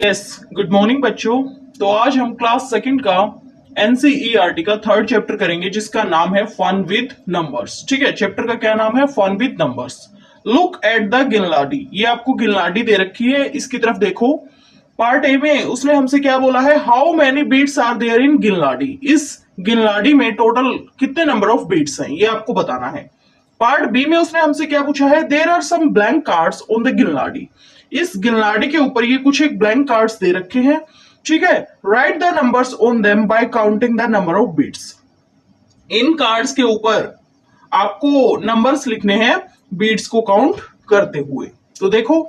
Yes, good morning बच्चों। तो आज हम क्लास सेकंड का एनसीईआरटी का थर्ड चैप्टर करेंगे जिसका नाम है फन विद नंबर्स। ठीक है, चैप्टर का क्या नाम है? Fun with numbers. Look at the ginladi. ये आपको गिनलाडी दे रखी है, इसकी तरफ देखो। पार्ट ए में उसने हमसे क्या बोला है? How many beads are there in ginladi. इस गिनलाडी में टोटल कितने नंबर ऑफ बीट्स हैं, ये आपको बताना है। पार्ट बी में उसने हमसे क्या पूछा है? There are some blank cards on the ginladi. इस गिनलाडी के ऊपर ये कुछ एक ब्लैंक कार्ड्स दे रखे हैं। ठीक है, write the numbers on them by counting the number of beats. इन कार्ड्स के ऊपर आपको नंबर्स लिखने हैं बीट्स को काउंट करते हुए। तो देखो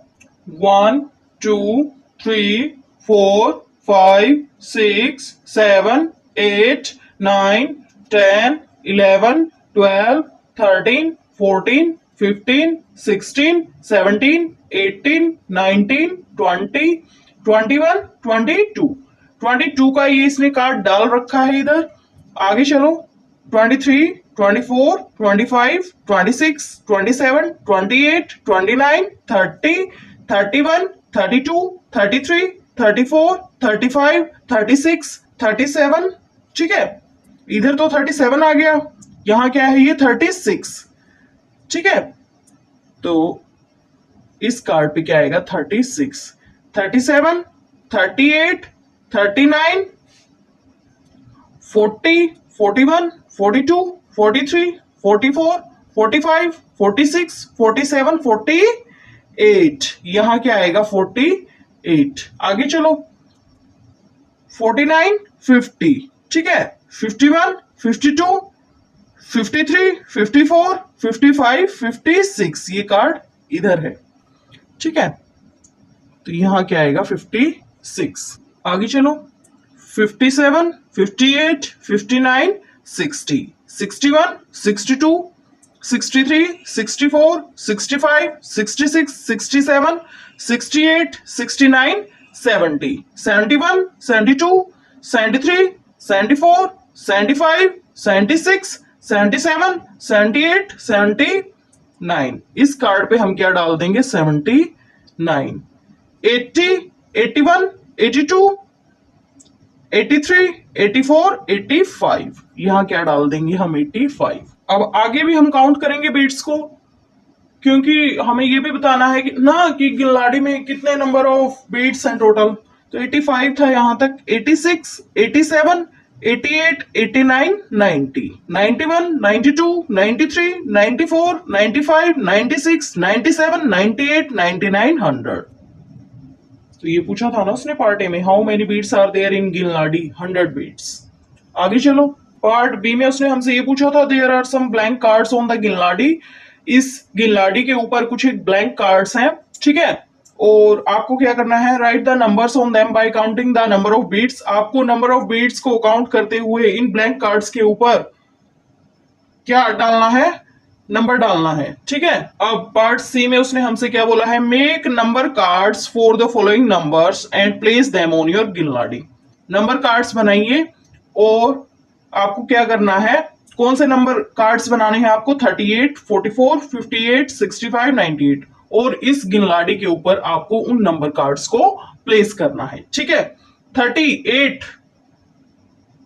1 2 3 4 5 6 7 8 9 10 11 12 13 14 15 16 17 18 19 20 21 22 22 का ये इसने कार्ड डाल रखा है इधर। आगे चलो 23 24 25 26 27 28 29 30 31 32 33 34 35 36 37। ठीक है, इधर तो 37 आ गया, यहां क्या है? ये 36। ठीक है, तो इस कार्ड पे क्या आएगा? 36 37 38 39 40 41 42 43 44 45 46 47 48। यहां क्या आएगा? 48। आगे चलो 49 50। ठीक है, 51 52 53 54 55 56। ये कार्ड इधर है। ठीक है, तो यहां क्या आएगा? 56। आगे चलो 57 58 59 60 61 62 63 64 65 66 67 68 69 70 71 72 73 74 75 76 77 78 79। इस कार्ड पे हम क्या डाल देंगे? 79 80 81 82 83 84 85। यहां क्या डाल देंगे हम? 85। अब आगे भी हम काउंट करेंगे बीट्स को, क्योंकि हमें ये भी बताना है कि गिनलाडी में कितने नंबर ऑफ बीट्स हैं टोटल। तो 85 था यहां तक, 86 87 88 89 90 91 92 93 94 95 96 97 98 99 100। तो ये पूछा था ना उसने पार्ट ए में, how many beads are there in ginladi? 100 beads. आगे चलो पार्ट बी में उसने हमसे ये पूछा था there are some blank cards on the ginladi. इस गिनलाडी के ऊपर कुछ एक ब्लैंक कार्ड्स हैं। ठीक है, और आपको क्या करना है? Write the numbers on them by counting the number of beats. आपको नंबर ऑफ बीट्स को काउंट करते हुए इन ब्लैंक कार्ड्स के ऊपर क्या डालना है? नंबर डालना है। ठीक है, अब पार्ट सी में उसने हमसे क्या बोला है? Make number cards for the following numbers and place them on your ginladi. Number cards बनाइए और आपको क्या करना है? कौन से नंबर कार्ड्स बनाने हैं आपको? 38 44 58 65 98। और इस गिनलाडी के ऊपर आपको उन नंबर कार्ड्स को प्लेस करना है। ठीक है, 38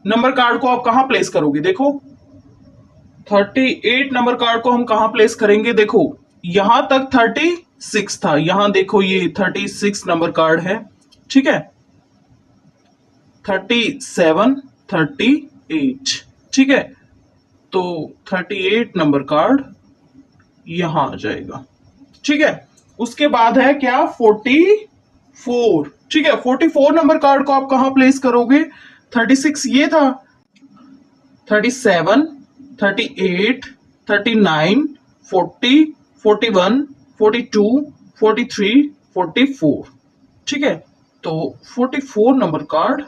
नंबर कार्ड को आप कहां प्लेस करोगे? देखो 38 नंबर कार्ड को हम कहां प्लेस करेंगे? देखो यहां तक 36 था, यहां देखो ये 36 नंबर कार्ड है। ठीक है, 37 38। ठीक है, तो 38 नंबर कार्ड यहां आ जाएगा। ठीक है, उसके बाद है क्या? 44। ठीक है, 44 नंबर कार्ड को आप कहां प्लेस करोगे? 36 ये था, 37 38 39 40 41 42 43 44। ठीक है, तो 44 नंबर कार्ड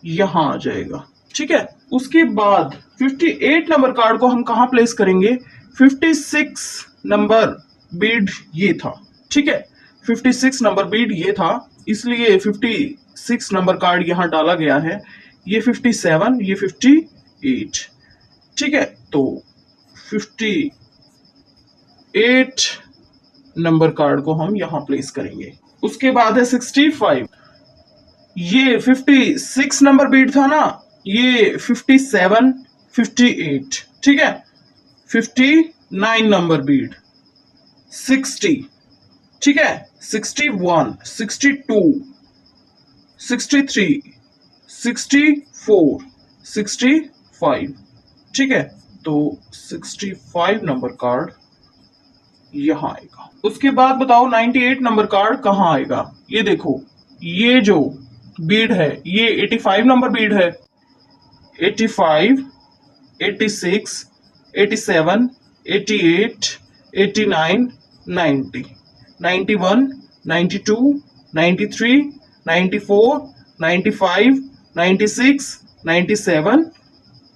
यहां आ जाएगा। ठीक है, उसके बाद 58 नंबर कार्ड को हम कहां प्लेस करेंगे? 56 नंबर बीड ये था। ठीक है, 56 नंबर बीड ये था, इसलिए 56 नंबर कार्ड यहां डाला गया है। ये 57, ये 58। ठीक है, तो 58 नंबर कार्ड को हम यहां प्लेस करेंगे। उसके बाद है 65, ये 56 नंबर बीट था ना, ये 57, 58, ठीक है। 59 नंबर बीट, 60, ठीक है। 61, 62, 63, 64, 65, ठीक है। तो 65 नंबर कार्ड यहां आएगा। उसके बाद बताओ 98 नंबर कार्ड कहां आएगा। ये देखो, ये जो बीड है ये 85 नंबर बीड है। 85, 86, 87, 88, 89, 90, 91, 92, 93, 94, 95, 96, 97,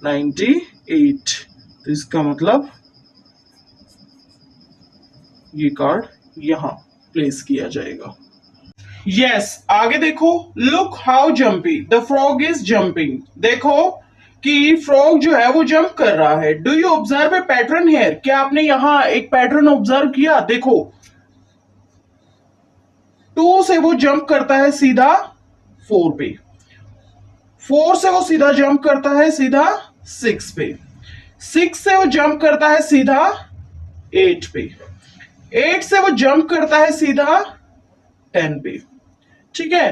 98। तो इसका मतलब ये कार्ड यहां प्लेस किया जाएगा। यस, आगे देखो, look how jumpy the frog is jumping. देखो कि फ्रॉग जो है वो जंप कर रहा है। Do you observe a pattern here? क्या आपने यहां एक पैटर्न ऑब्जर्व किया? देखो, 2 से वो जंप करता है सीधा 4 पे, 4 से वो सीधा जंप करता है सीधा 6 पे, 6 से वो जंप करता है सीधा 8 पे, 8 से वो जंप करता है सीधा 10 पे, ठीक है।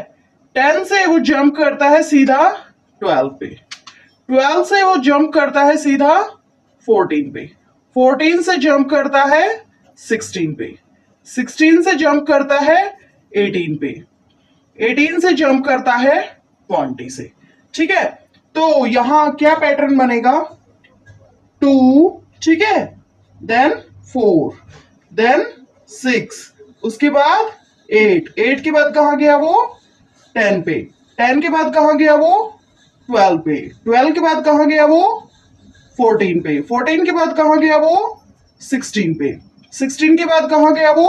10 से वो जंप करता है सीधा 12 पे, 12 से वो जंप करता है सीधा 14 पे, 14 से जंप करता है 16 पे, 16 से जंप करता है 18 पे, 18 से जंप करता है 20 से, ठीक है। तो यहां क्या पैटर्न बनेगा? 2, ठीक है, देन 4, देन 6, उसके बाद 8, 8 के बाद कहां गया वो? 10 पे, 10 के बाद कहां गया वो? 12 पे, 12 के बाद कहां गया वो? 14 पे, 14 के बाद कहां गया वो? 16 पे, 16 के बाद कहां गया वो?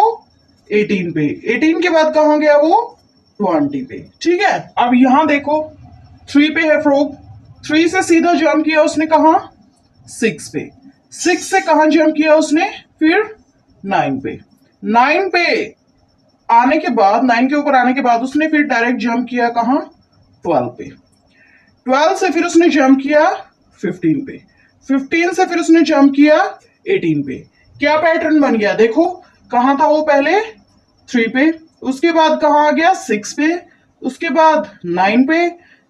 18 पे, 18 के बाद कहां गया वो? 20 पे, ठीक है। अब यहां देखो, 3 पे है फ्रॉग, 3 से सीधा जंप किया उसने कहां? 6 पे, 6 से कहां जंप किया उसने? फिर 9 पे, 9 पे आने के बाद, 9 के ऊपर आने के बाद उसने फिर डायरेक्ट जंप किया कहां? 12 पे, 12 से फिर उसने जंप किया 15 पे, 15 से फिर उसने जंप किया 18 पे। क्या पैटर्न बन गया? देखो, कहां था वो पहले? 3 पे, उसके बाद कहां आ गया? 6 पे, उसके बाद 9 पे,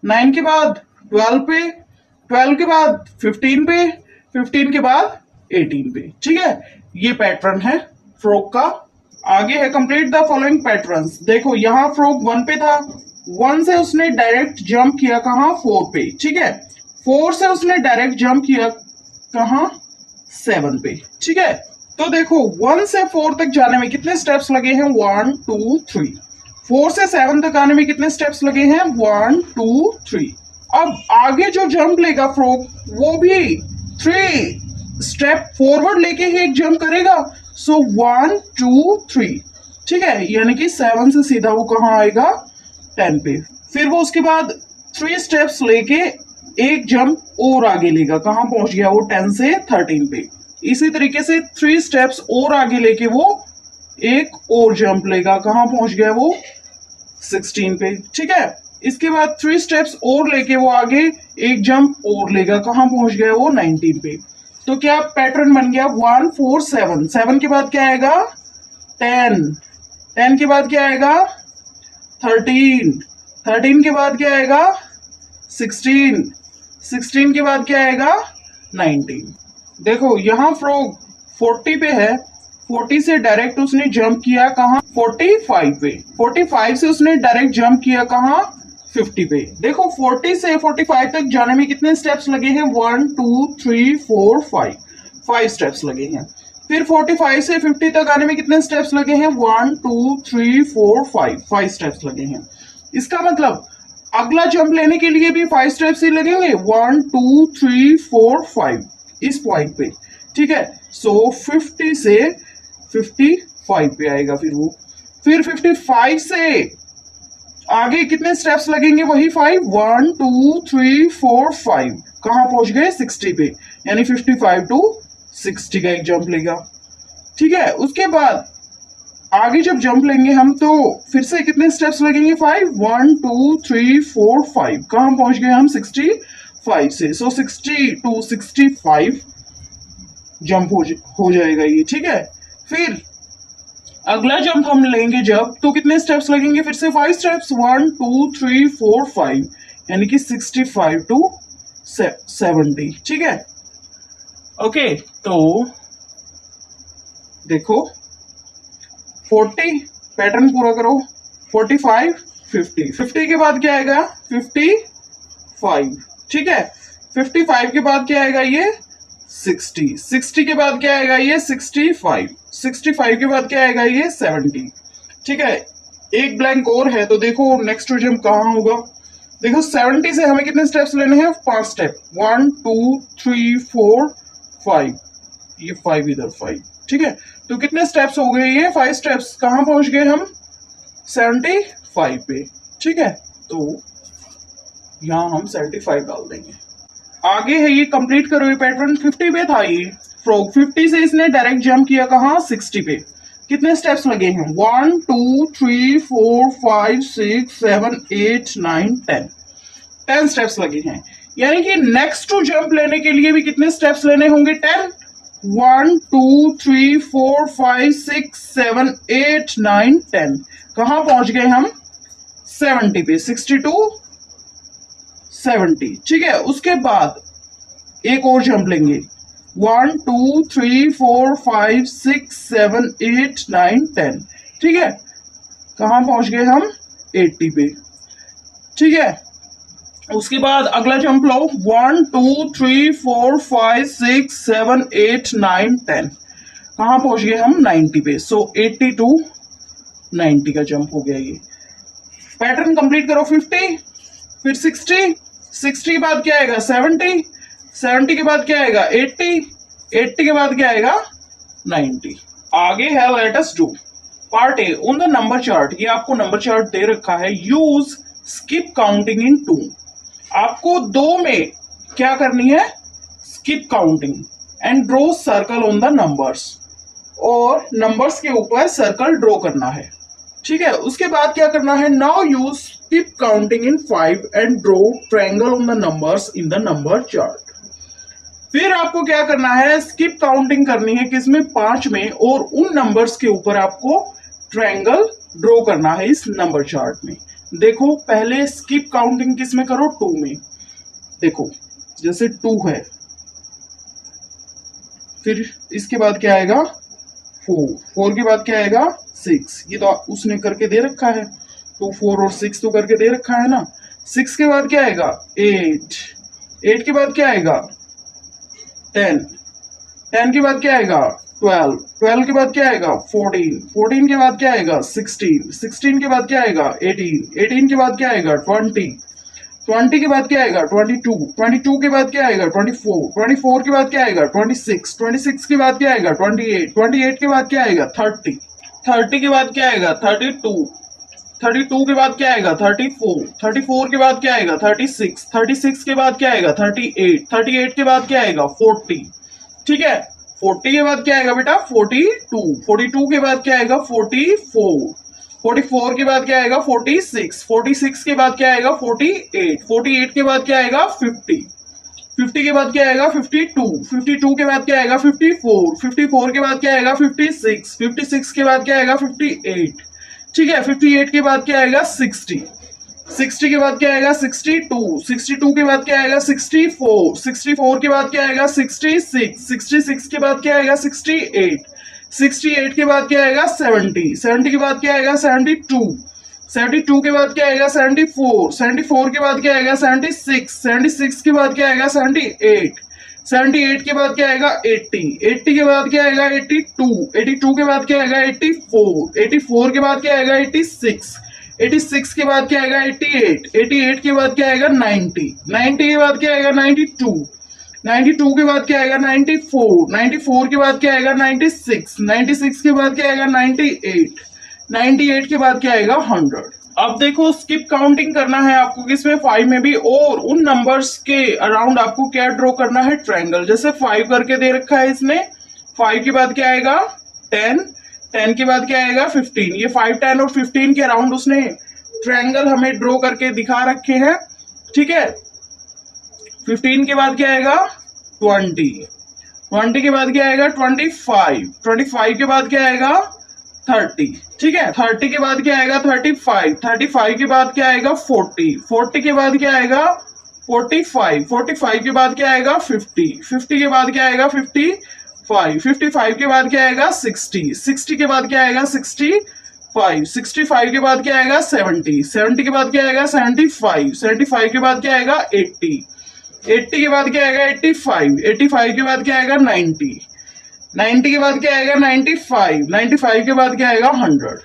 9 के बाद 12 पे, 12 के बाद 15 पे, 15 के बाद 18 पे, ठीक है। ये पैटर्न है फ्रॉग का। आगे है कंप्लीट द फॉलोइंग पैटर्न्स। देखो, यहां फ्रॉग 1 पे था, 1 से उसने डायरेक्ट जंप किया कहां? 4 पे, ठीक है। 4 से उसने डायरेक्ट जंप किया कहां? 7 पे, ठीक है। तो देखो, 1 से 4 तक जाने में कितने स्टेप्स लगे हैं? 1 2 3। 4 से 7 तक आने में कितने स्टेप्स लगे हैं? 1 2 3। अब आगे जो जंप लेगा फ्रॉग, वो भी 3 स्टेप फॉरवर्ड लेके ही एक जंप करेगा। सो 1 2 3, ठीक है। यानी कि 7 से सीधा वो कहां आएगा? 10 पे। फिर वो उसके बाद 3 स्टेप्स लेके एक जंप और आगे लेगा, कहां पहुंच गया वो? 10 से 13 पे। इसी तरीके से 3 स्टेप्स और आगे लेके वो एक और जंप लेगा, कहां पहुंच गया वो? 16 पे, ठीक है। इसके बाद 3 स्टेप्स और लेके वो आगे एक जंप और लेगा, कहां पहुंच गया वो? 19 पे। तो क्या पैटर्न बन गया? 1 4 7, 7 के बाद क्या आएगा? 10, 10 के बाद क्या आएगा? 13, 13 के बाद क्या आएगा? 16, 16 के बाद क्या आएगा? 19। देखो, यहां फ्रॉग 40 पे है, 40 से डायरेक्ट उसने जंप किया कहां? 45 पे, 45 से उसने डायरेक्ट जंप किया कहां? 50 पे। देखो, 40 से 45 तक जाने में कितने स्टेप्स लगे हैं? 1 2 3 4 5, 5 स्टेप्स लगे हैं। फिर 45 से 50 तक आने में कितने स्टेप्स लगे हैं? 1 2 3 4 5, 5 स्टेप्स लगे हैं। इसका मतलब अगला जंप लेने के लिए भी 5 स्टेप्स ही लगेंगे, 1 2 3 4 5 इस पॉइंट पे, ठीक है। सो 50 से 55 पे आएगा फिर वो। फिर 55 से आगे कितने स्टेप्स लगेंगे? वही 5, 1 2 3 4 5, कहां पहुंच गए? 60 पे। यानी 55 टू 60 का एक जंप लेगा, ठीक है। उसके बाद आगे जब जंप लेंगे हम तो फिर से कितने स्टेप्स लगेंगे? 5, 1 2 3 4 5। कहाँ पहुंच गए हम? 65 से। सो 60 to 65 जंप हो जाएगा ये, ठीक है। फिर अगला जंप हम लेंगे जब, तो कितने स्टेप्स लगेंगे? फिर से 5 स्टेप्स, 1 2 3 4 5, यानी कि 65 to 70, ठीक है। ओके, तो देखो 40, पैटर्न पूरा करो। 45 50, 50 के बाद क्या आएगा? 55, ठीक है। 55 के बाद क्या आएगा? ये 60, 60 के बाद क्या आएगा? ये 65, 65 के बाद क्या आएगा? ये 70, ठीक है। एक ब्लैंक और है, तो देखो नेक्स्ट जंप कहाँ होगा। देखो 70 से हमें कितने स्टेप्स लेने हैं? 5 स्टेप, 1 2 3 4 5, ये 5 इधर 5, ठीक है। तो कितने स्टेप्स हो गए? ये 5 स्टेप्स। कहाँ पहुंच गए हम? 75 पे, ठीक है। तो यहां हम 75 डाल देंगे। आगे है ये, कंप्लीट करो ये पैटर्न। 50 पे था ये फ्रॉग, 50 से इसने डायरेक्ट जंप किया कहाँ? 60 पे। कितने स्टेप्स लगे हैं? 1 2 3 4 5 6 7 8 9 10, 10 स्टेप्स लगे हैं। यानी कि नेक्स्ट टू जंप लेने के लिए भी कितने स्टेप्स लेने होंगे? 10। 1 2 3 4 5 6 7 8 9 10। कहाँ पहुंच गए हम? 70 पे, 62 70, ठीक है। उसके बाद एक और जंप लेंगे, 1 2 3 4 5 6 7 8 9 10, ठीक है। कहाँ पहुंच गए हम? 80 पे, ठीक है। उसके बाद अगला जंप लो, 1 2 3 4 5 6 7 8 9 10। कहाँ पहुंच गए हम? 90 पे। सो 80 to 90 का जंप हो गया ये। पैटर्न कंप्लीट करो। 50, फिर 60, 60 के बाद क्या आएगा? 70, 70 के बाद क्या आएगा? 80, 80 के बाद क्या आएगा? 90। आगे है let us do part A on the number chart. ये आपको नंबर चार्ट दे रखा है। Use skip counting in 2। आपको 2 में क्या करनी है? Skip counting and draw circle on the numbers, और नंबर्स के ऊपर सर्कल ड्रॉ करना है, ठीक है। उसके बाद क्या करना है? Now use skip counting in 5 and draw triangle on the numbers in the number chart. फिर आपको क्या करना है? स्किप काउंटिंग करनी है किसमें? 5 में, और उन नंबर्स के ऊपर आपको ट्रायंगल ड्रॉ करना है इस नंबर चार्ट में। देखो पहले स्किप काउंटिंग किसमें करो? 2 में। देखो जैसे 2 है, फिर इसके बाद क्या आएगा? 4, 4 के बाद क्या आएगा? 6। ये तो उसने करके दे रखा है, तो 4 और 6 तो करके दे रखा है ना। 6 के बाद क्या आएगा? 8, 8 के बाद क्या आएगा? 10, 10 के बाद क्या आएगा? 12, 12 के बाद क्या आएगा? 14, 14 के बाद क्या आएगा? 16, 16 के बाद क्या आएगा? 18, 18 के बाद क्या आएगा? 20, 20 के बाद क्या आएगा? 22, 22 के बाद क्या आएगा? 24, 24 के बाद क्या आएगा? 26, 26 के बाद क्या आएगा? 28, 28 के बाद क्या आएगा? 30, 30 के बाद क्या आएगा? 32, 32 के बाद क्या आएगा? 34, 34 के बाद क्या आएगा? 36, 36 के बाद क्या आएगा? 38, 38 के बाद क्या आएगा? 40, ठीक है। 40 के बाद क्या आएगा बेटा? 42, 42 के बाद क्या आएगा? 44, 44 के बाद क्या आएगा? 46, 46 के बाद क्या आएगा? 48, 48 के बाद क्या आएगा? 50, 50 के बाद क्या आएगा? 52, 52 के बाद क्या आएगा? 54, 54 के बाद क्या आएगा? 56, 56 के बाद क्या आएगा? 58, ठीक है। 58 के बाद क्या आएगा? 60, 60 के बाद क्या आएगा? 62, 62 के बाद क्या आएगा? 64, 64 के बाद क्या आएगा? 66, 66 के बाद क्या आएगा? 68, 68 के बाद क्या आएगा? 70, 70 के बाद क्या आएगा? 72, 72 के बाद क्या आएगा? 74, 74 के बाद क्या आएगा? 76, 76 के बाद क्या आएगा? 78, 78 के बाद क्या आएगा? 80, 80 के बाद क्या आएगा? 82, 82 के बाद क्या आएगा? 84, 84 के बाद क्या आएगा? 86, 86 के बाद क्या आएगा? 88, 88 के बाद क्या आएगा? 90, 90 के बाद क्या आएगा? 92, 92 के बाद क्या आएगा? 94, 94 के बाद क्या आएगा? 96, 96 के बाद क्या आएगा? 98, 98 के बाद क्या आएगा? 100। अब देखो स्किप काउंटिंग करना है आपको किसमें? 5 में भी, और उन नंबर्स के अराउंड आपको क्या ड्रॉ करना है? ट्रायंगल। जैसे 5 करके दे रखा है इसने, 5 के बाद क्या आएगा? 10, 10 के बाद क्या आएगा 15। ये 5, 10 और 15 के अराउंड उसने ट्रायंगल हमें ड्रॉ करके दिखा रखे हैं, ठीक है। 15 के बाद क्या आएगा 20, 20 के बाद क्या आएगा 25, 25 के बाद क्या आएगा 30, ठीक है। 30 के बाद क्या आएगा 35, 35 के बाद क्या आएगा 40, 40 के बाद क्या आएगा 45, 45 के बाद क्या आएगा 50, 50 के बाद क्या आएगा 55, 55 के बाद क्या आएगा 60, 60 के बाद क्या आएगा 65, 65 के बाद क्या आएगा 70, 70 के बाद क्या आएगा 75, 75 के बाद क्या आएगा 80, 80 के बाद क्या आएगा 85, 85 के बाद क्या आएगा 90, 90 के बाद क्या आएगा 95, 95 के बाद क्या आएगा 100।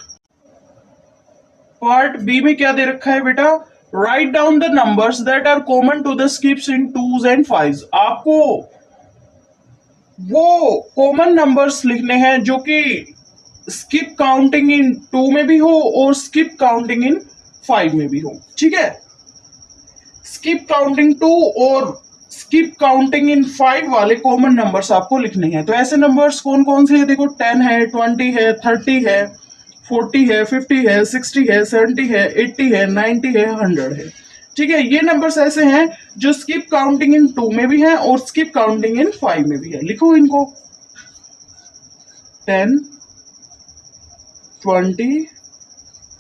पार्ट बी में क्या दे रखा है बेटा, write down the numbers that are common to the skips in 2s and 5s। आपको वो कॉमन नंबर्स लिखने हैं जो कि स्किप काउंटिंग इन 2 में भी हो और स्किप काउंटिंग इन 5 में भी हो, ठीक है। स्किप काउंटिंग 2 और स्किप काउंटिंग इन 5 वाले कॉमन नंबर्स आपको लिखने हैं। तो ऐसे नंबर्स कौन कौन से हैं, देखो 10 है, 20 है, 30 है, 40 है, 50 है, 60 है, 70 है, 80 है, 90 है, 100 है, ठीक है। ये नंबर्स ऐसे हैं जो स्किप काउंटिंग इन 2 में भी हैं और स्किप काउंटिंग इन 5 में भी है। लिखो इनको 10, 20,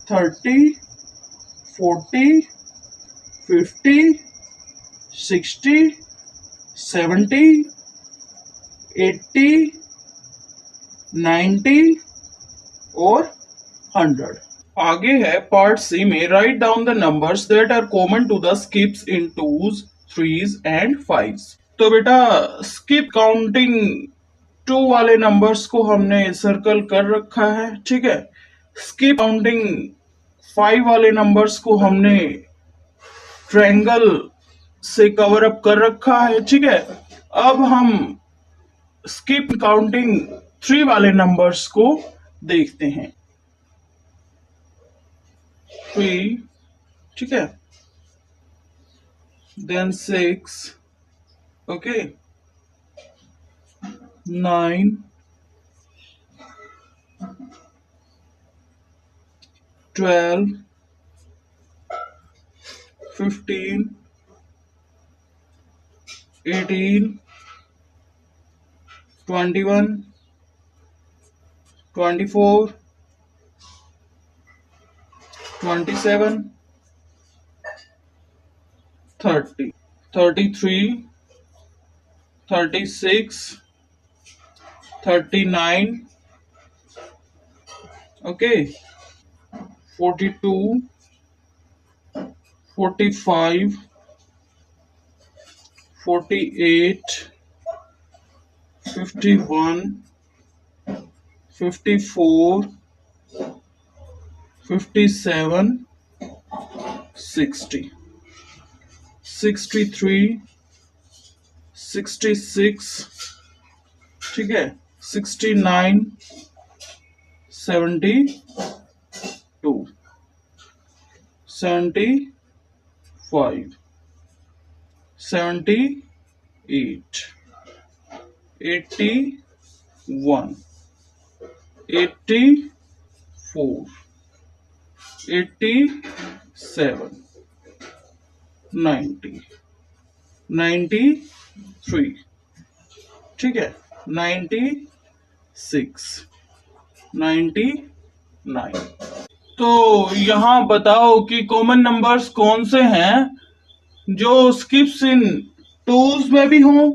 30, 40, 50, 60, 70, 80, 90 और 100। आगे है पार्ट सी में, write down the numbers that are common to the skips in 2s, 3s and 5s। तो बेटा स्किप काउंटिंग 2 वाले नंबर्स को हमने सर्कल कर रखा है, ठीक है। स्किप काउंटिंग 5 वाले नंबर्स को हमने ट्रायंगल से कवर अप कर रखा है, ठीक है। अब हम स्किप काउंटिंग 3 वाले नंबर्स को देखते हैं। 3, ठीक है, देन 6, ओके, 9, 12, 15, 18, 21, 24, 27, 30, 33, 36, 39, okay, 42, 45, 48, 51, 54, 57, 60, 63, 66, ठीक है, 69, 72, 75, 78, 81, 84, 87, 90, 93, ठीक है, 96, 99। तो यहां बताओ कि कॉमन नंबर्स कौन से हैं जो स्किप्स इन 2s में भी हों,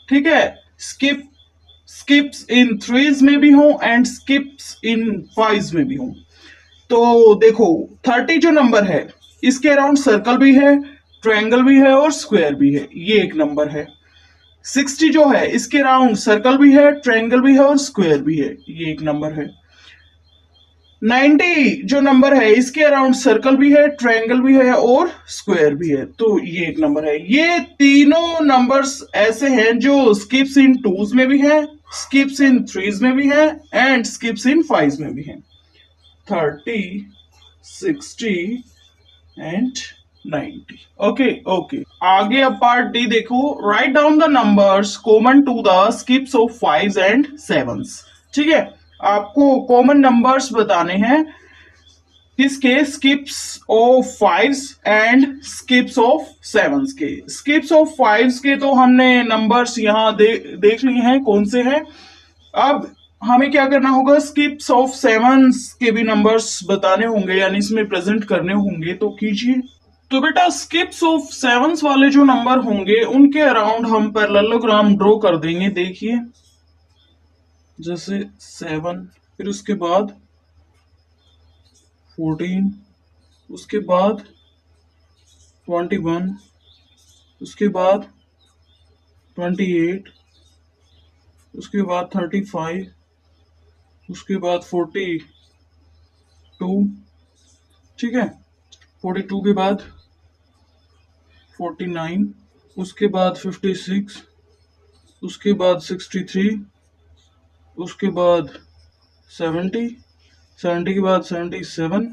ठीक है, स्किप्स इन 3s में भी हों एंड स्किप्स इन 5s में भी हों। तो देखो 30 जो नंबर है इसके अराउंड सर्कल भी है, ट्रायंगल भी है और स्क्वायर भी है, ये एक नंबर है। 60 जो है इसके अराउंड सर्कल भी है, ट्रायंगल भी है और स्क्वायर भी है, ये एक नंबर है। 90 जो नंबर है इसके अराउंड सर्कल भी है, ट्रायंगल भी है और स्क्वायर भी है, तो ये एक नंबर है। ये तीनों नंबर्स ऐसे हैं जो स्किप्स इन 2s में भी है, स्किप्स इन 3s में भी है एंड स्किप्स इन 5s में भी है। 30, 60 एंड 90। ओके आगे अब पार्ट डी देखो, write down the numbers common to the skips of 5s and 7s, ठीक है। आपको कॉमन नंबर्स बताने हैं किसके, skips of fives and skips of sevens के। स्किप्स ऑफ फाइव्स के तो हमने नंबर्स यहाँ देख लिए हैं कौन से हैं। अब हमें क्या करना होगा, स्किप्स ऑफ सेवंस के भी नंबर्स बताने होंगे, यानी इसमें प्रेजेंट करने होंगे, तो कीजिए। तो बेटा स्किप्स ऑफ सेवंस वाले जो नंबर होंगे उनके अराउंड हम पैरेललोग्राम ड्रॉ कर देंगे। देखिए जैसे 7, फिर उसके बाद 14, उसके बाद 21, उसके बाद 28, उसके बाद 35, उसके बाद 42, ठीक है, 42 के बाद 49, उसके बाद 56, उसके बाद 63, उसके बाद 70, 70 के बाद 77,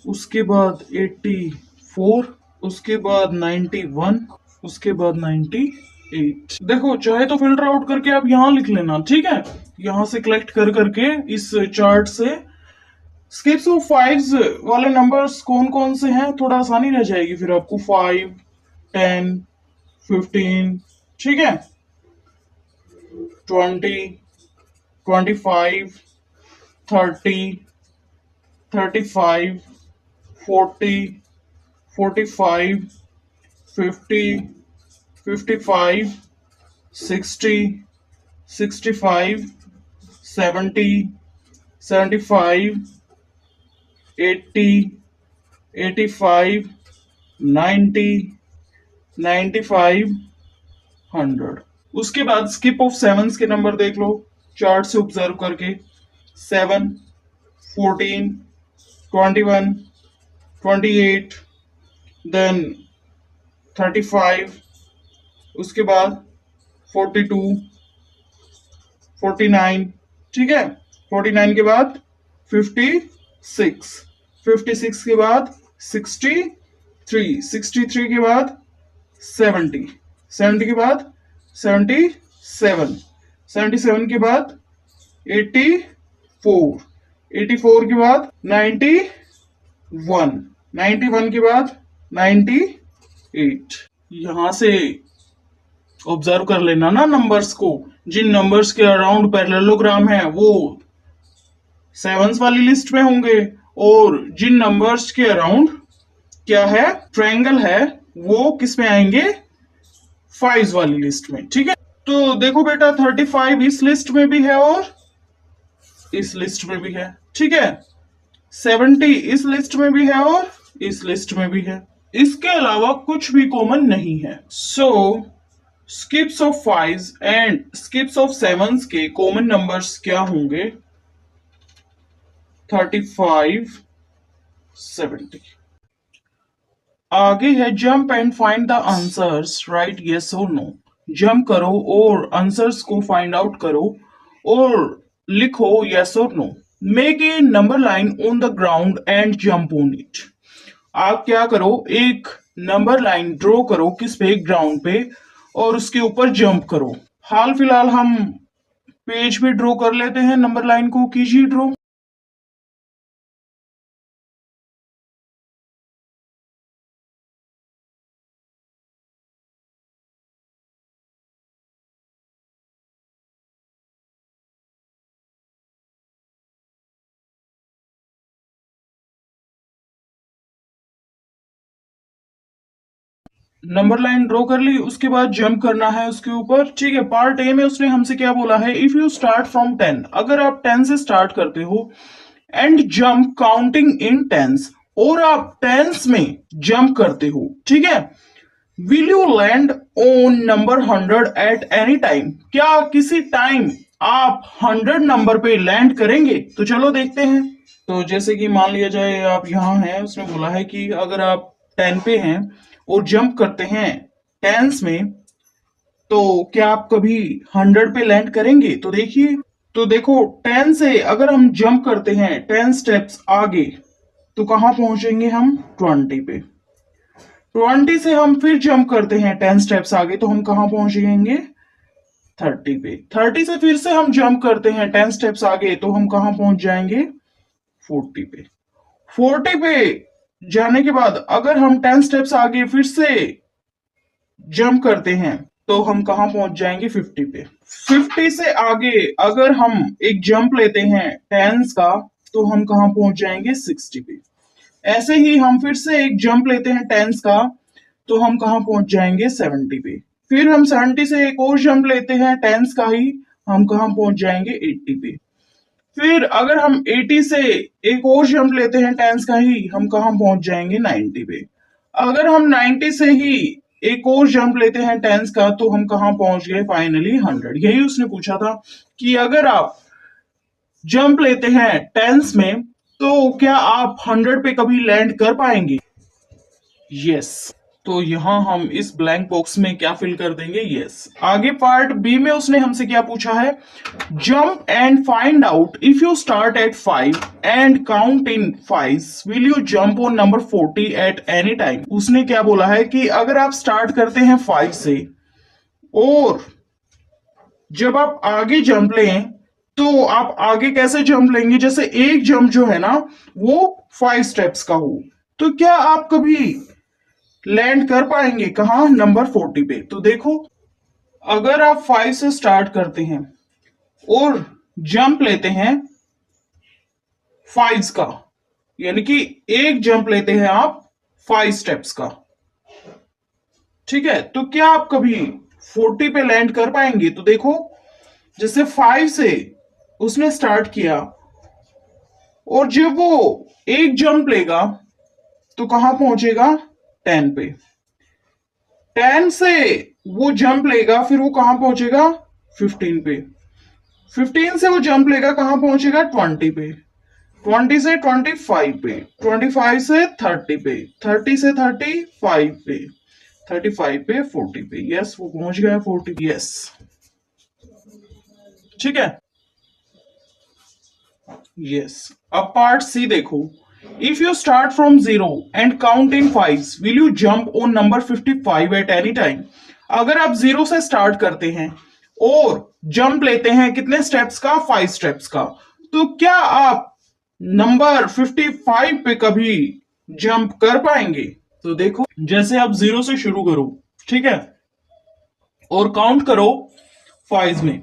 उसके बाद 84, उसके बाद 91, उसके बाद 98। देखो चाहे तो फिल्टर आउट करके आप यहाँ लिख लेना, ठीक है, यहाँ से कलेक्ट कर करके इस चार्ट से स्किप्स ऑफ फाइव्स वाले नंबर्स कौन कौन से हैं, थोड़ा आसानी रह जाएगी फिर आपको। 5, 10, 15, ठीक है, 20, 25, 30, 35, 40, 45, 50, 55, 60, 65, 70, 75, 80, 85, 90, 95, 100। उसके बाद स्किप ऑफ सेवंस के नंबर देख लो चार्ट से ऑब्जर्व करके। 7, 14, 21, 28, देन 35, उसके बाद 42, 49, ठीक है, 49 के बाद 56, 56 के बाद 63, 63 के बाद 70, 70 के बाद 77, 77 के बाद 84, 84 के बाद 91, 91 के बाद 98। यहां से ऑब्जर्व कर लेना ना नंबर्स को, जिन नंबर्स के अराउंड पैरेललोग्राम है वो सेवंस वाली लिस्ट में होंगे, और जिन नंबर्स के अराउंड क्या है, ट्रायंगल है, वो किस में आएंगे, फाइव्स वाली लिस्ट में, ठीक है। तो देखो बेटा 35 इस लिस्ट में भी है और इस लिस्ट में भी है, ठीक है, 70 इस लिस्ट में भी है और इस लिस्ट में भी है, इसके अलावा कुछ भी कॉमन नहीं है। So skips of fives and skips of sevens के कॉमन नंबर्स क्या होंगे, 35, 70। आगे है jump and find the answers, right yes और नो। जंप करो और आंसर्स को फाइंड आउट करो और लिखो यस और no. Make a number line on the ground and jump on it. आप क्या करो, एक नंबर लाइन ड्रॉ करो किस पे, ग्राउंड पे, और उसके ऊपर जंप करो। हाल फिलहाल हम पेज पे ड्रॉ कर लेते हैं नंबर लाइन को, कीजिए ड्रॉ। नंबर लाइन ड्रॉ कर ली, उसके बाद जंप करना है उसके ऊपर, ठीक है। पार्ट ए में उसने हमसे क्या बोला है, इफ यू स्टार्ट फ्रॉम 10, अगर आप 10 से स्टार्ट करते हो, and jump counting in tens, और आप टेंस में जंप करते हो, ठीक है, will you land on number 100 at any time, क्या किसी टाइम आप 100 नंबर पे लैंड करेंगे। तो चलो देखते हैं। तो जैसे कि मान लिया जाए आप यहाँ हैं, उसने बोला है कि अगर आप 10 पे हैं और जंप करते हैं टेंस में, तो क्या आप कभी 100 पे लैंड करेंगे। तो देखिए, तो देखो 10 से अगर हम जंप करते हैं 10 स्टेप्स आगे, तो कहां पहुंचेंगे हम, 20 पे। 20 से हम फिर जंप करते हैं 10 स्टेप्स आगे, तो हम कहां पहुंचेंगे, 30 पे। 30 से फिर से हम जंप करते हैं 10 स्टेप्स आगे, तो हम कहां पहुंच जाएंगे? 40 पे। 40 पे जाने के बाद अगर हम 10 स्टेप्स आगे फिर से जंप करते हैं तो हम कहां पहुंच जाएंगे? 50 पे। 50 से आगे अगर हम एक जंप लेते हैं टेंस का तो हम कहां पहुंच जाएंगे? 60 पे। ऐसे ही हम फिर से एक जंप लेते हैं टेंस का तो हम कहां पहुंच जाएंगे? 70 पे। फिर हम 70 से एक और जंप लेते हैं टेंस का ही, हम कहां पहुंच जाएंगे? 80 पे। फिर अगर हम 80 से एक और जंप लेते हैं टेंस का ही, हम कहां पहुंच जाएंगे? 90 पे। अगर हम 90 से ही एक और जंप लेते हैं टेंस का तो हम कहां पहुंच गए? फाइनली 100। यही उसने पूछा था कि अगर आप जंप लेते हैं टेंस में तो क्या आप 100 पे कभी लैंड कर पाएंगे? यस। तो यहां हम इस ब्लैंक बॉक्स में क्या फिल कर देंगे? यस। आगे पार्ट बी में उसने हमसे क्या पूछा है? Jump and find out if you start at 5 and count in 5 will you jump on number 40 eight any time. उसने क्या बोला है कि अगर आप स्टार्ट करते हैं 5 से और जब आप आगे जंप लें तो आप आगे कैसे जंप लेंगे? जैसे एक जंप जो है ना वो 5 स्टेप्स का हो, तो क्या आप कभी लैंड कर पाएंगे? कहा? नंबर 40 पे। तो देखो, अगर आप 5 से स्टार्ट करते हैं और जंप लेते हैं 5 का, यानी कि एक जंप लेते हैं आप 5 स्टेप्स का, ठीक है, तो क्या आप कभी 40 पे लैंड कर पाएंगे? तो देखो, जैसे 5 से उसने स्टार्ट किया और जब वो एक जंप लेगा तो कहां पहुंचेगा? 10 पे। 10 से वो जंप लेगा फिर वो कहां पहुंचेगा? 15 पे। 15 से वो जंप लेगा कहां पहुंचेगा? 20 पे। 20 से 25 पे। 25 से 30 पे। 30 से 35 पे। 35 पे 40 पे। यस, वो पहुंच गया 40। यस, ठीक है। यस। अब पार्ट सी देखो। If you start from 0 and count in 5 will you jump on number 55 eight any time. अगर आप 0 से स्टार्ट करते हैं और जंप लेते हैं कितने स्टेप्स का? 5 स्टेप्स का, तो क्या आप नंबर 55 पे कभी जंप कर पाएंगे? तो देखो, जैसे आप 0 से शुरू करो, ठीक है, और काउंट करो 5 में,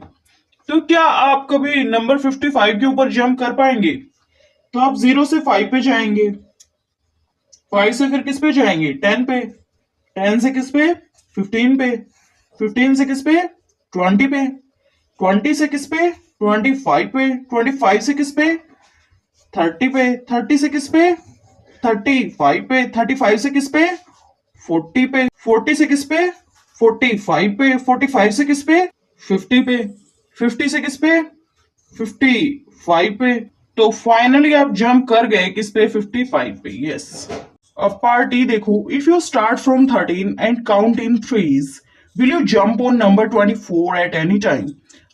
तो क्या आप कभी नंबर 55 के ऊपर जंप कर पाएंगे? तो आप 0 से 5 पे जाएंगे, 5 से फिर किस पे जाएंगे? 10 पे। 10 से किस पे? 15 पे। 15 से किस पे? 20 पे। 20 से किस पे? 25 पे। 25 से किस पे? 30 पे। 30 से किस पे? 35 पे। 35 से किस पे? 40 पे। 40 से किस पे? 45 पे। 45 से किस पे? 50 पे। 50 से किस पे? 55 पे। तो फाइनली आप जंप कर गए किस पे? 55 पे। यस। अब पार्ट ई देखो। If you start from 13 and count in threes will you jump on number 24 eight any time.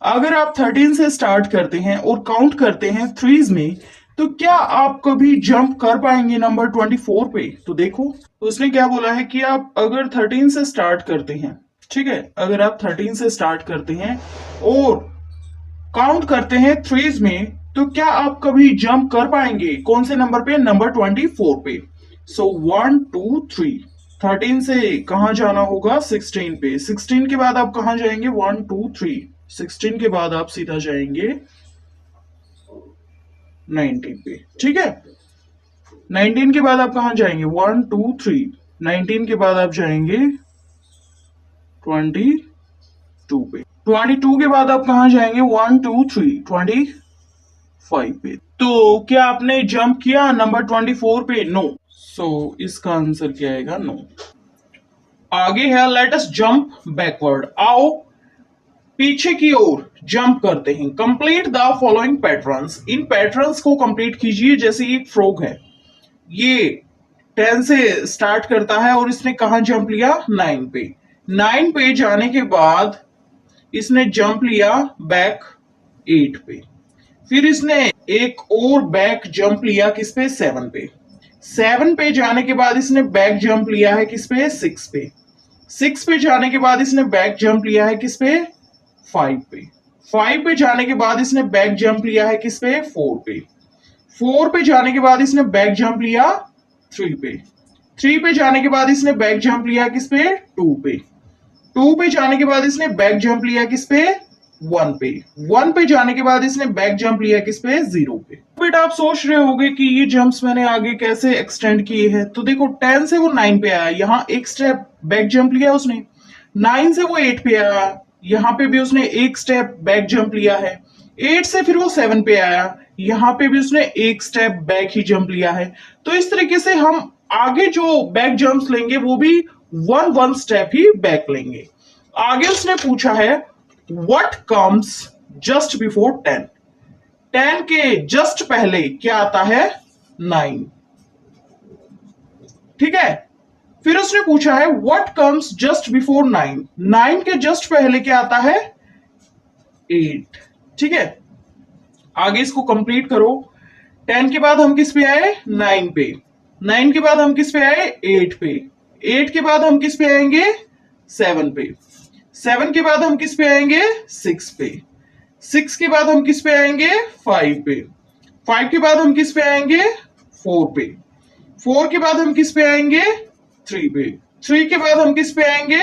अगर आप 13 से स्टार्ट करते हैं और काउंट करते हैं थ्रीज में, तो क्या आप कभी जंप कर पाएंगे नंबर 24 पे? तो देखो, तो उसने क्या बोला है कि आप अगर 13 से स्टार्ट करते हैं, ठीक है, अगर आप 13 से स्टार्ट करते हैं और काउंट करते हैं थ्रीज में, तो क्या आप कभी जंप कर पाएंगे? कौन से नंबर पे? नंबर 24 पे। सो 1 2 3। 13 से कहां जाना होगा? 16 पे। 16 के बाद आप कहां जाएंगे? 1 2 3। 16 के बाद आप सीधा जाएंगे 19 पे, ठीक है। 19 के बाद आप कहां जाएंगे? 1 2 3। 19 के बाद आप जाएंगे 22 पे। 22 के बाद आप कहां जाएंगे? 1 2 3। 25 पे। तो क्या आपने जंप किया नंबर 24 पे? नो। सो इसका आंसर क्या आएगा? नो। आगे है लेट अस जंप बैकवर्ड। आओ पीछे की ओर जंप करते हैं। Complete the following patterns. In patterns को कंप्लीट कीजिए। जैसे एक फ्रॉग है, ये 10 से स्टार्ट करता है और इसने कहा जंप लिया? 9 पे। 9 पे जाने के बाद इसने जंप लिया बैक 8 पे। फिर इसने एक और बैक जंप लिया किस पे? 7 पे। 7 पे जाने के बाद इसने बैक जंप लिया है किस पे? 6 पे। 6 पे जाने के बाद इसने बैक जंप लिया है किस पे? 5 पे। 5 पे जाने के बाद इसने बैक जंप लिया है किस पे? 4 पे। 4 पे जाने के बाद इसने बैक जंप लिया 3 पे। 3 पे जाने के बाद इसने बैक जंप लिया किस पे? 2 पे। 2 पे जाने के बाद इसने बैक जंप लिया किस पे? 1 पे। 1 पे जाने के बाद इसने बैक जंप लिया किस पे? 0 पे। बेटा आप सोच रहे होगे कि ये जंप्स मैंने आगे कैसे एक्सटेंड किए हैं, तो देखो 10 से वो 9 पे आया, यहाँ एक स्टेप बैक जंप लिया उसने। 9 से वो 8 पे आया, यहाँ पे भी उसने एक स्टेप बैक जंप लिया है। 8 से फिर वो 7 पे आया, यहाँ पे भी उसने एक स्टेप बैक ही जंप लिया है। तो इस तरीके से हम आगे जो बैक जंप्स लेंगे वो भी वन स्टेप ही बैक लेंगे। आगे उसने पूछा है व्हाट कम्स जस्ट बिफोर 10। 10 के जस्ट पहले क्या आता है? 9। ठीक है। फिर उसने पूछा है व्हाट कम्स जस्ट बिफोर 9। 9 के जस्ट पहले क्या आता है? 8। ठीक है, आगे इसको कंप्लीट करो। 10 के बाद हम किस पे आए? 9 पे। 9 के बाद हम किस पे आए? 8 पे। 8 के बाद हम किस पे आएंगे? 7 पे। 7 के बाद हम किस पे आएंगे? 6 पे। 6 के बाद हम किस पे आएंगे? 5 पे। 5 के बाद हम किस पे आएंगे? 4 पे। 4 के बाद हम किस पे आएंगे? 3 पे। 3 के बाद हम किस पे आएंगे?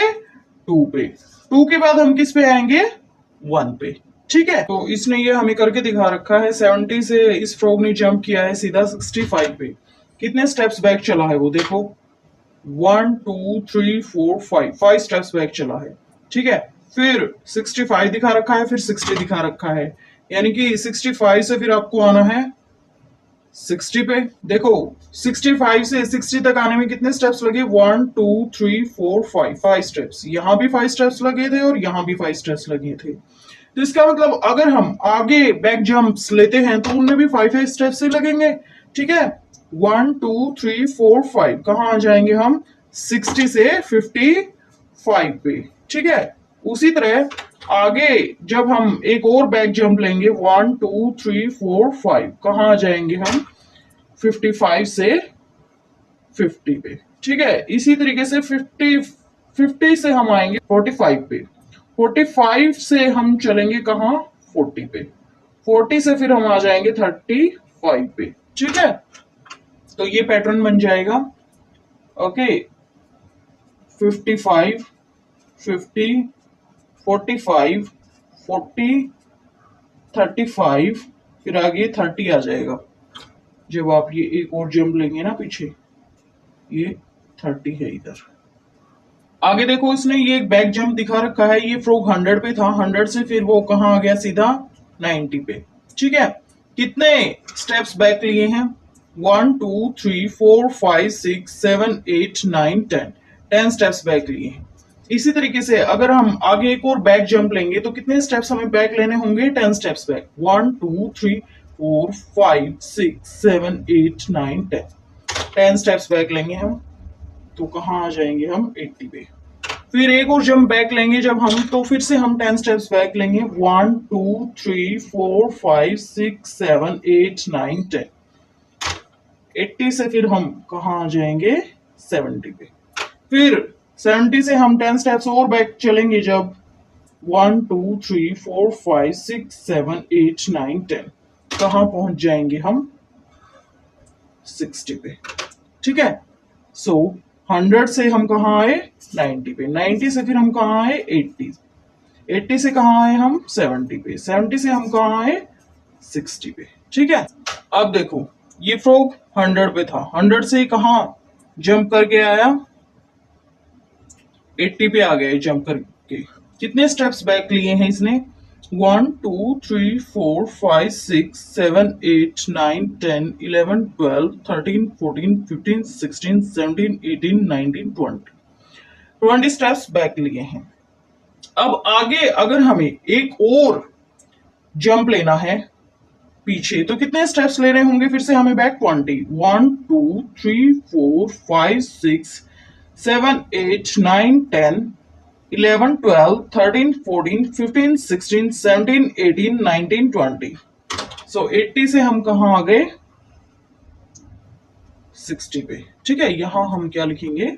2 पे। 2 के बाद हम किस पे आएंगे? 1 पे। ठीक है, तो इसने ये हमें करके दिखा रखा है। 70 से इस फ्रॉग ने जंप किया है सीधा 65 पे। कितने स्टेप्स बैक चला है वो देखो, 1 2 3 4 5 स्टेप्स बैक चला है। ठीक है, फिर 65 दिखा रखा है, फिर 60 दिखा रखा है, यानी कि 65 से फिर आपको आना है 60 पे। देखो 65 से 60 तक आने में कितने स्टेप्स लगे? 1 2 3 4 5 स्टेप्स। यहां भी 5 स्टेप्स लगे थे और यहां भी 5 स्टेप्स लगे थे। तो इसका मतलब अगर हम आगे बैक जंप्स लेते हैं तो उनमें भी 5 स्टेप्स ही लगेंगे। ठीक है, 1 2 3 4 5 कहाँ आ जाएंगे हम? 60 से 55 पे। ठीक है, उसी तरह आगे जब हम एक और बैक जंप लेंगे 1 2 3 4 5 कहाँ आ जाएंगे हम? 55 से 50 पे। ठीक है, इसी तरीके से 50 से हम आएंगे 45 पे। 45 से हम चलेंगे कहाँ? 40 पे। 40 से फिर हम आ जाएंगे 35 पे। ठीक है, तो ये पैटर्न बन जाएगा। ओके, 55 50 45 40 35, फिर आगे 30 आ जाएगा। जब आप ये एक और जंप लेंगे ना पीछे, ये 30 है इधर। आगे देखो इसने ये एक बैक जंप दिखा रखा है, ये फ्रॉग 100 पे था, 100 से फिर वो कहाँ आ गया? सीधा 90 पे। ठीक है, कितने स्टेप्स बैक लिए हैं? 1 2 3 4 5 6 7 8 9 10। 10 स्टेप्स बैक लिए हैं। इसी तरीके से अगर हम आगे एक और बैक जंप लेंगे तो कितने स्टेप्स हमें बैक लेने होंगे? 10 स्टेप्स बैक। 1 2 3 4 5 6 7 8 9 10। 10 स्टेप्स बैक लेंगे हम, तो कहाँ आ जाएंगे हम? 80 पे। फिर एक और जंप बैक लेंगे जब हम, तो फिर से हम 10 स्टेप्स बैक लेंगे। 1 2 3 4 5 6 7 8 9 10। 80 से फिर हम कहाँ आ जाएंगे? 70 पे। फिर 70 से हम 10 स्टेप्स और बैक चलेंगे जब 1 2 3 4 5 6 7 8 9 10। कहाँ पहुंच जाएंगे हम? 60 पे। ठीक है, सो 100 से हम कहाँ आए? 90 पे। 90 से फिर हम कहाँ आए? 80। 80 से कहाँ आए हम? 70 पे। 70 से हम कहाँ आए? 60 पे। ठीक है, अब देखो ये फ्रॉग 100 पे था, 100 से कहाँ जंप करके आया? 80 पे आ गया जंप करके। कितने स्टेप्स बैक लिए हैं इसने? 1 2 3 4 5 6 7 8 9 10 11 12 13 14 15 16 17 18 19 20 स्टेप्स बैक लिए हैं। अब आगे अगर हमें एक और जंप लेना है पीछे, तो कितने स्टेप्स लेने होंगे फिर से हमें बैक? 20। 1 2 3 4 5 6 7 8 9 10 11 12 13 14 15 16 17 18 19 20। सो 80 से हम कहाँ आ गए? 60 पे। ठीक है, यहां हम क्या लिखेंगे?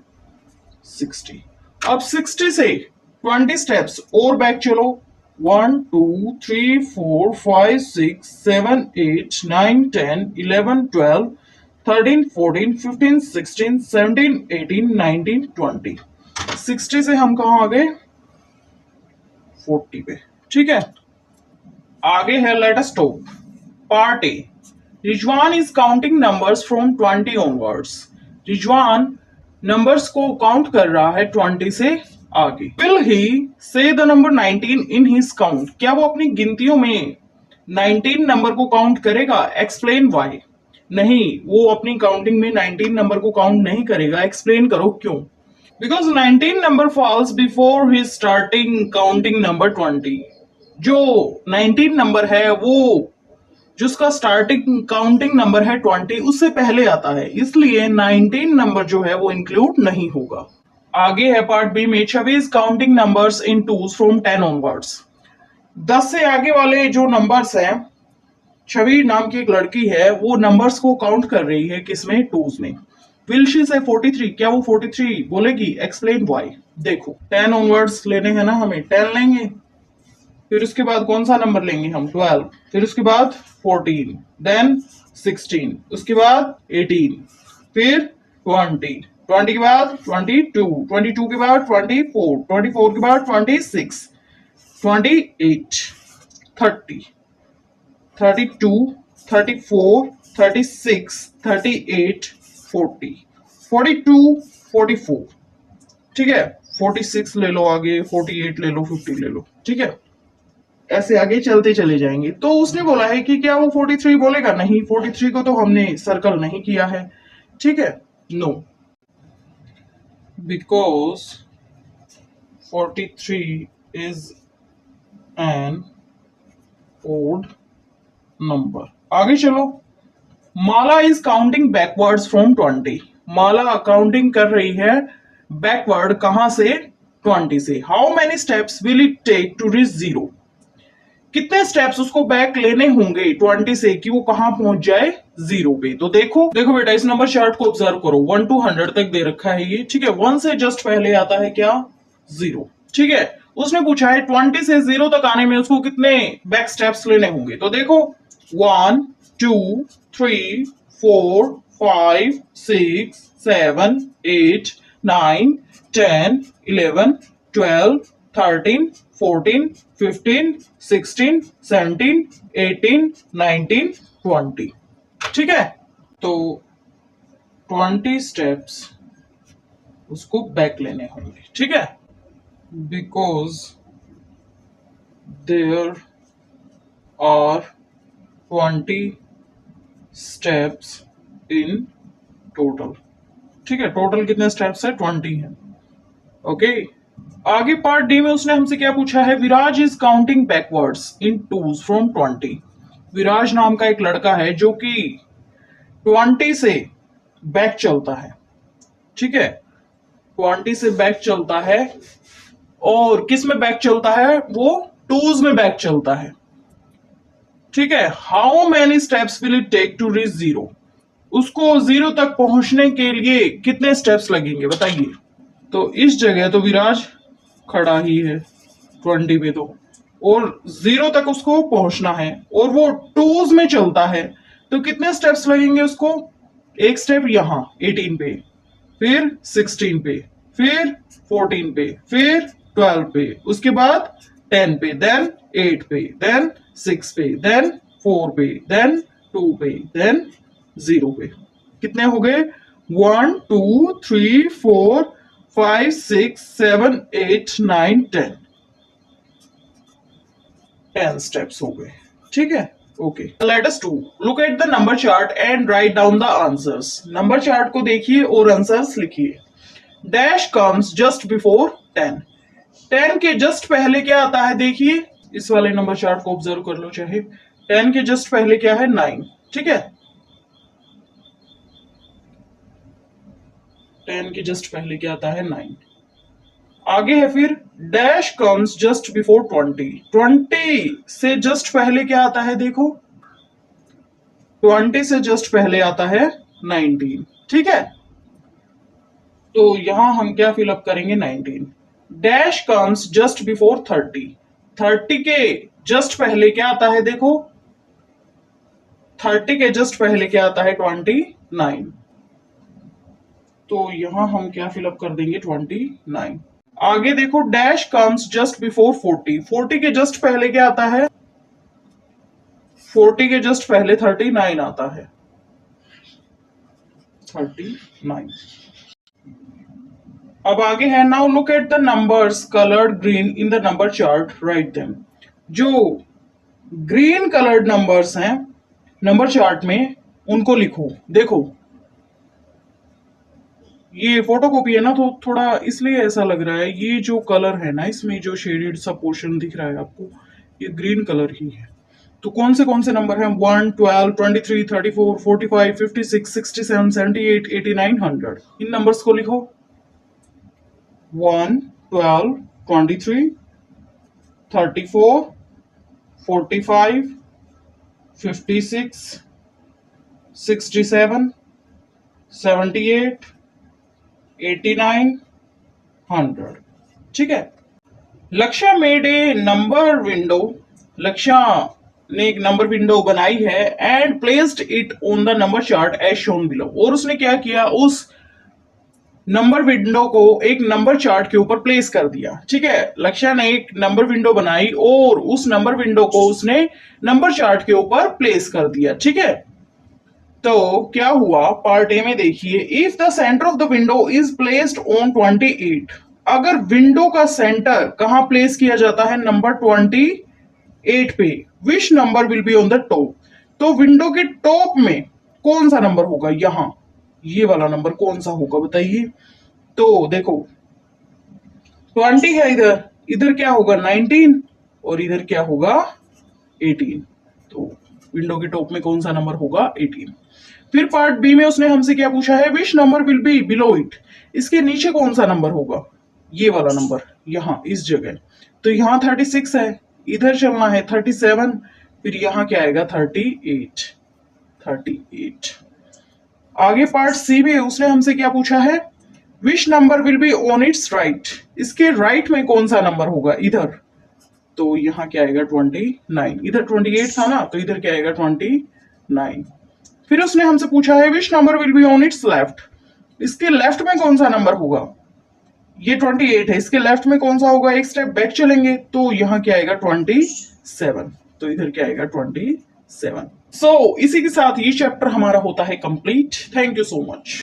60। अब 60 से 20 स्टेप्स और बैक चलो। 1 2 3 4 5 6 7 8 9 10 11 12 13 14 15 16 17 18 19 20। 60 से हम कहाँ आ गए? 40 पे। ठीक है, आगे है let us talk part A. Rizwan is counting numbers from 20 onwards. Rizwan numbers को काउंट कर रहा है 20 से आगे। विल ही से the number 19 in his count. क्या वो अपनी गिनतियों में 19 नंबर को काउंट करेगा? Explain why. नहीं, वो अपनी काउंटिंग में 19 नंबर को काउंट नहीं करेगा। एक्सप्लेन करो क्यों। Because 19 number falls before his starting counting number 20। जो 19 नंबर है वो जिसका स्टार्टिंग काउंटिंग नंबर है 20 उससे पहले आता है, इसलिए 19 नंबर जो है वो इंक्लूड नहीं होगा। आगे है पार्ट बी में Chhavi is counting numbers in twos from 10 onwards. 10 से आगे वाले जो नंबर्स हैं, छवि नाम की एक लड़की है, वो नंबर्स को काउंट कर रही है किसमें? टूज में। विल शी से 43। क्या वो 43 बोलेगी? Explain why. देखो 10 ऑनवर्ड्स लेने हैं ना, हमें 10 लेंगे, फिर उसके बाद कौन सा नंबर लेंगे हम? 12, फिर उसके बाद 14, देन 16, उसके बाद 18, फिर 20, 20 के बाद 22, 22 के बाद 24, 24 के बाद 26, 28, 30, 32, 34, 36, 38, 40, 42, 44। ठीक है, 46 ले लो, आगे 48 ले लो, 50 ले लो। ठीक है, ऐसे आगे चलते चले जाएंगे। तो उसने बोला है कि क्या वो 43 बोलेगा? नहीं, 43 को तो हमने सर्कल नहीं किया है। ठीक है, no, because 43 is an odd number. आगे चलो, Mala is counting backwards from 20। Mala counting कर रही है बैकवर्ड, कहां से? 20 से। How many steps will it take to reach 0? कितने स्टेप्स उसको बैक लेने होंगे 20 से कि वो कहां पहुंच जाए? 0 पे। तो देखो देखो बेटा, इस नंबर चार्ट को ऑब्जर्व करो। 1 to 100 तक दे रखा है ये। ठीक है, 1 से जस्ट पहले आता है क्या? 0। ठीक है, उसने पूछा है 20 से 0 तक आने में उसको कितने बैक स्टेप्स लेने होंगे। तो देखो 1 2 3 4 5 6 7 8 9 10 11 12 13 14 15 16 17 18 19 20। ठीक है, तो 20 स्टेप्स उसको बैक लेने होंगे। ठीक है, because there are 20 steps in total. ठीक है, टोटल कितने स्टेप्स है? 20 है। ओके, आगे पार्ट डी में उसने हमसे क्या पूछा है? Viraj is counting backwards in twos from 20। Viraj नाम का एक लड़का है जो कि 20 से बैक चलता है। ठीक है, 20 से बैक चलता है, और किस में बैक चलता है? वो टूज में बैक चलता है। ठीक है, how many steps will it take to reach 0? उसको 0 तक पहुंचने के लिए कितने स्टेप्स लगेंगे बताइए। तो इस जगह तो विराज खड़ा ही है 20 पे, तो और 0 तक उसको पहुंचना है, और वो टूज में चलता है, तो कितने स्टेप्स लगेंगे उसको? एक स्टेप यहां 18 पे, फिर 16 पे, फिर 14 पे, फिर 12 पे, उसके बाद 10 पे, देन 8 पे, देन 6 पे, देन 4 पे, देन 2 पे, देन 0 पे। कितने हो गए? 1 2 3 4 5 6 7 8 9 10। 10 स्टेप्स हो गए। ठीक है, okay. Let us to look at the number chart and write down the answers. Number chart को देखिए और आंसर्स लिखिए। Dash comes just before 10। 10 के जस्ट पहले क्या आता है? देखिए इस वाले नंबर चार्ट को ऑब्जर्व कर लो चाहे। 10 के जस्ट पहले क्या है? 9। ठीक है, 10 के जस्ट पहले क्या आता है? 9। आगे है फिर डैश कम्स जस्ट बिफोर 20। 20 से जस्ट पहले क्या आता है? देखो 20 से जस्ट पहले आता है 19। ठीक है, तो यहां हम क्या फिलअप करेंगे? 19। Dash comes just before 30। 30 के जस्ट पहले क्या आता है, देखो 30 के जस्ट पहले क्या आता है, 29। तो यहां हम क्या फिलअप कर देंगे, 29। आगे देखो, डैश कम्स जस्ट बिफोर 40, 40 के जस्ट पहले क्या आता है, 40 के जस्ट पहले 39 आता है, 39। अब आगे है, now look at the numbers coloured green in the number chart, write them. जो ग्रीन कलर्ड नंबर्स हैं नंबर चार्ट में, उनको लिखो। देखो ये फोटोकॉपी है ना, तो थोड़ा इसलिए ऐसा लग रहा है, ये जो कलर है ना, इसमें जो शेडेड सा पोर्शन दिख रहा है आपको, ये ग्रीन कलर ही है। तो कौन से नंबर हैं, 1, 12, 23, 34, 45, 56, 67, 78, 89, 100। इन नंबर्स को लिखो। 1, 12, 23, 34, 45, 56, 67, 78, 89, 100। ठीक है। लक्ष्य मेड ए नंबर विंडो, लक्ष्य ने एक नंबर विंडो बनाई है, and placed it on the number chart as shown below. और उसने क्या किया, उस नंबर विंडो को एक नंबर चार्ट के ऊपर प्लेस कर दिया। ठीक है, लक्ष्य ने एक नंबर विंडो बनाई और उस नंबर विंडो को उसने नंबर चार्ट के ऊपर प्लेस कर दिया। ठीक है, तो क्या हुआ, पार्ट ए में देखिए, if the centre of the window is placed on 28, अगर विंडो का सेंटर कहां प्लेस किया जाता है, नंबर 28 पे, which number will be on the top, तो विंडो के टॉप में कौन सा नंबर होगा, यहां ये वाला नंबर कौन सा होगा बताइए। तो देखो 20 है इधर, इधर क्या होगा 19, और इधर क्या होगा 18। तो विंडो के टॉप में कौन सा नंबर होगा, 18। फिर पार्ट बी में उसने हमसे क्या पूछा है, which number will be below it, इसके नीचे कौन सा नंबर होगा, ये वाला नंबर यहां इस जगह। तो यहां 36 है, इधर चलना है 37, फिर यहां क्या आएगा 38, 38। आगे पार्ट सी में उसने हमसे क्या पूछा है, which number will be on it's right, इसके राइट में कौन सा नंबर होगा, इधर। तो यहां क्या आएगा 29, इधर 28 था ना, तो इधर क्या आएगा 29। फिर उसने हमसे पूछा है, which number will be on it's left, इसके लेफ्ट में कौन सा नंबर होगा, ये 28 है, इसके लेफ्ट में कौन सा होगा, एक स्टेप बैक चलेंगे, तो यहां क्या आएगा 27, तो इधर क्या आएगा 27। सो इसी के साथ ये चैप्टर हमारा होता है complete. Thank you so much.